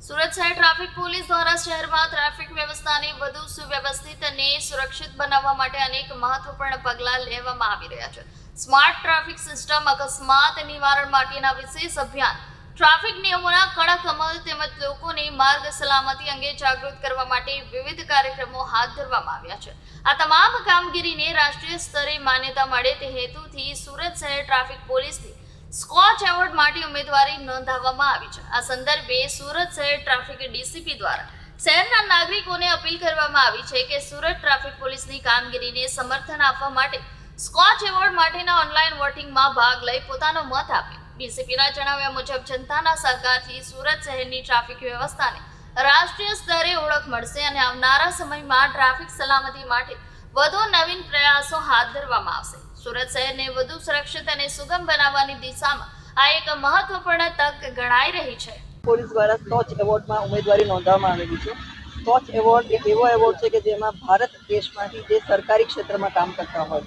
સુરત શહેર traffic police દ્વારા શહેરમાં ટ્રાફિક વ્યવસ્થાને વધુ સુવ્યવસ્થિત અને સુરક્ષિત બનાવવા માટે અનેક મહત્વપૂર્ણ પગલાં લેવામાં આવી રહ્યા છે. સ્માર્ટ ટ્રાફિક સિસ્ટમ, અકસ્માત નિવારણ માટેના વિશેષ અભિયાન, ટ્રાફિક નિયમોના કડક અમલ તેમજ લોકોને માર્ગ સલામતી અંગે જાગૃત કરવા માટે વિવિધ કાર્યક્રમો હાથ ધરવામાં આવ્યા છે. આ તમામ કામગીરીને રાષ્ટ્રીય સ્તરે માન્યતા મળે તે હેતુથી સુરત શહેર ટ્રાફિક પોલીસની સ્કોચ એવોર્ડ માટે ઉમેદવારી નોંધાવવામાં આવી છે. આ સંદર્ભે સુરત શહેર ટ્રાફિક ડીસીપી દ્વારા શહેરના નાગરિકોને અપીલ કરવામાં આવી છે કે સુરત ટ્રાફિક પોલીસની કામગીરીને સમર્થન આપવા માટે સ્કોચ એવોર્ડ માટેના ઓનલાઈન વોટિંગમાં ભાગ લઈ પોતાનો મત આપે. ડીસીપીના જણાવ્યા મુજબ જનતાના સહકારથી સુરત શહેરની ટ્રાફિક વ્યવસ્થાને રાષ્ટ્રીય સ્તરે ઓળખ મળશે અને આવનારા સમયમાં ટ્રાફિક સલામતી માટે વધુ નવીન પ્રયાસો હાથ ધરવામાં આવશે. સુરત શહેરને વધુ સુરક્ષિત અને સુગમ બનાવવાની દિશામાં આ એક મહત્વપૂર્ણ તક ગણાઈ રહી છે. પોલીસ દ્વારા સ્કોચ એવોર્ડમાં ઉમેદવારી નોંધવામાં આવેલી છે. સ્કોચ એવોર્ડ એક એવો એવોર્ડ છે કે જેમાં ભારત દેશમાંથી જે સરકારી ક્ષેત્રમાં કામ કરતા હોય,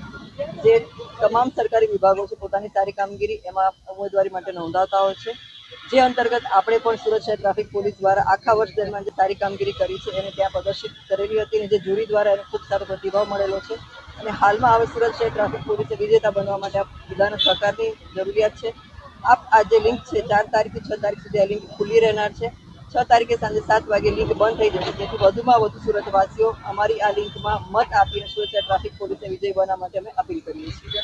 જે તમામ સરકારી વિભાગો છે, પોતાની સારી કામગીરી એમાં ઉમેદવારી માટે નોંધાવતા હોય છે. જે અંતર્ગત આપણે પણ સુરત શહેર ટ્રાફિક પોલીસ દ્વારા આખા વર્ષ દરમિયાન જે સારી કામગીરી કરી છે એને ત્યાં પ્રદર્શિત કરેલી હતી અને જે જુરી દ્વારા એને ખૂબ સારો પ્રતિભાવ મળેલો છે. અને હાલમાં હવે સુરત શહેર ટ્રાફિક પોલીસે વિજેતા બનવા માટે આ બધાના સહકારની જરૂરિયાત છે. આ જે લિંક છે 4 તારીખથી 6 તારીખ સુધી આ લિંક ખુલ્લી રહેનાર છે. 6 તારીખે સાંજે 7 વાગે લિંક બંધ થઈ જશે, જેથી વધુમાં વધુ સુરતવાસીઓ અમારી આ લિંકમાં મત આપીને સુરત શહેર ટ્રાફિક પોલીસને વિજય બનાવવા માટે અમે અપીલ કરીએ છીએ.